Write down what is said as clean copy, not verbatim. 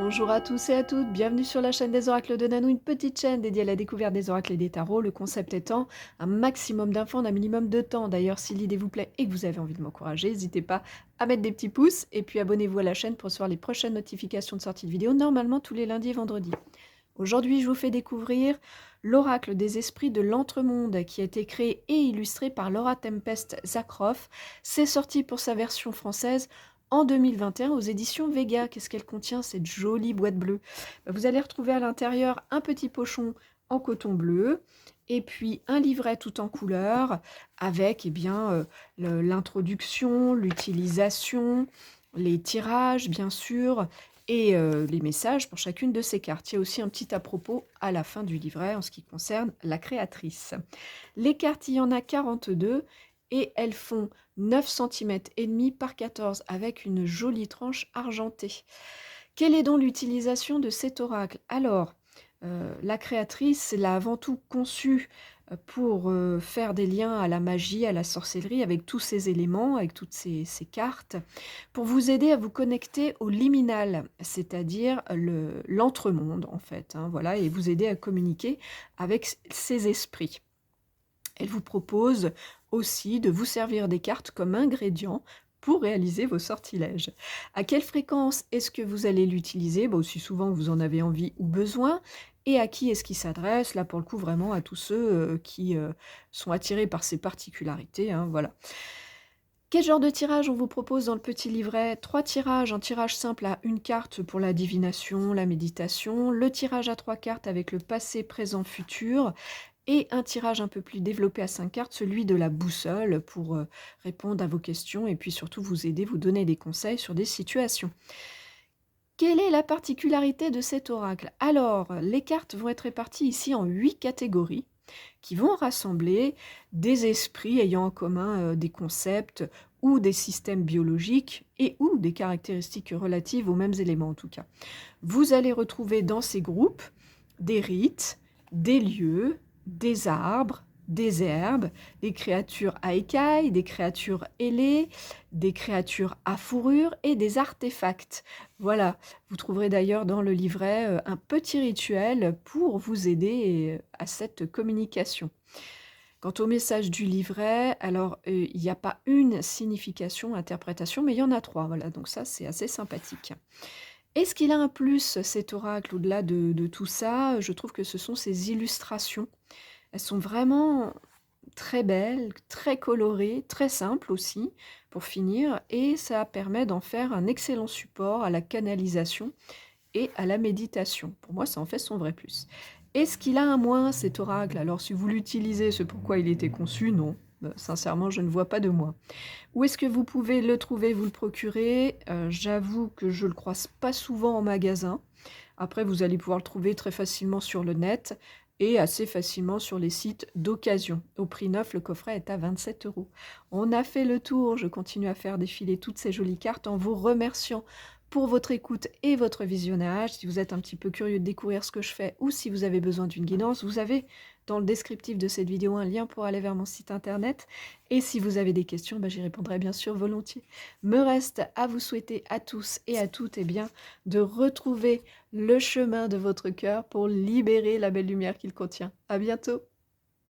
Bonjour à tous et à toutes, bienvenue sur la chaîne des oracles de Nanou, une petite chaîne dédiée à la découverte des oracles et des tarots. Le concept étant un maximum d'infos en un minimum de temps. D'ailleurs, si l'idée vous plaît et que vous avez envie de m'encourager, n'hésitez pas à mettre des petits pouces et puis abonnez-vous à la chaîne pour recevoir les prochaines notifications de sortie de vidéos, normalement tous les lundis et vendredis. Aujourd'hui, je vous fais découvrir l'oracle des esprits de l'Entremonde qui a été créé et illustré par Laura Tempest Zakroff. C'est sorti pour sa version française en 2021 aux éditions Vega. Qu'est-ce qu'elle contient, cette jolie boîte bleue? Vous allez retrouver à l'intérieur un petit pochon en coton bleu et puis un livret tout en couleur avec l'introduction, l'utilisation, les tirages bien sûr, et les messages pour chacune de ces cartes. Il y a aussi un petit à propos à la fin du livret en ce qui concerne la créatrice. Les cartes, il y en a 42 et elles font 9 cm et demi par 14 avec une jolie tranche argentée. Quelle est donc l'utilisation de cet oracle? Alors, la créatrice l'a avant tout conçu pour faire des liens à la magie, à la sorcellerie, avec tous ces éléments, avec toutes ces cartes, pour vous aider à vous connecter au liminal, c'est-à-dire l'entremonde, en fait, hein, voilà, et vous aider à communiquer avec ces esprits. Elle vous propose aussi de vous servir des cartes comme ingrédients pour réaliser vos sortilèges. À quelle fréquence est-ce que vous allez l'utiliser? Aussi souvent que vous en avez envie ou besoin. Et à qui est-ce qu'il s'adresse? Là, pour le coup, vraiment à tous ceux qui sont attirés par ces particularités, hein, voilà. Quel genre de tirage on vous propose dans le petit livret? 3 tirages, un tirage simple à une carte pour la divination, la méditation, le tirage à 3 cartes avec le passé, présent, futur, et un tirage un peu plus développé à 5 cartes, celui de la boussole, pour répondre à vos questions et puis surtout vous aider, vous donner des conseils sur des situations. Quelle est la particularité de cet oracle? Alors, les cartes vont être réparties ici en 8 catégories qui vont rassembler des esprits ayant en commun des concepts ou des systèmes biologiques et ou des caractéristiques relatives aux mêmes éléments en tout cas. Vous allez retrouver dans ces groupes des rites, des lieux, des arbres, des herbes, des créatures à écailles, des créatures ailées, des créatures à fourrure et des artefacts. Voilà, vous trouverez d'ailleurs dans le livret un petit rituel pour vous aider à cette communication. Quant au message du livret, alors il n'y a pas une signification, interprétation, mais il y en a 3. Voilà, donc ça c'est assez sympathique. Est-ce qu'il a un plus, cet oracle, au-delà de tout ça? Je trouve que ce sont ses illustrations. Elles sont vraiment très belles, très colorées, très simples aussi, pour finir, et ça permet d'en faire un excellent support à la canalisation et à la méditation. Pour moi, ça en fait son vrai plus. Est-ce qu'il a un moins, cet oracle? Alors, si vous l'utilisez, c'est pourquoi il était conçu? Non. Sincèrement, je ne vois pas de moins. Où est-ce que vous pouvez le trouver, vous le procurer? J'avoue que je le croise pas souvent en magasin. Après, vous allez pouvoir le trouver très facilement sur le net et assez facilement sur les sites d'occasion. Au prix neuf, le coffret est à 27 €. On a fait le tour, je continue à faire défiler toutes ces jolies cartes en vous remerciant pour votre écoute et votre visionnage. Si vous êtes un petit peu curieux de découvrir ce que je fais ou si vous avez besoin d'une guidance, vous avez dans le descriptif de cette vidéo un lien pour aller vers mon site internet. Et si vous avez des questions, j'y répondrai bien sûr volontiers. Me reste à vous souhaiter à tous et à toutes de retrouver le chemin de votre cœur pour libérer la belle lumière qu'il contient. À bientôt!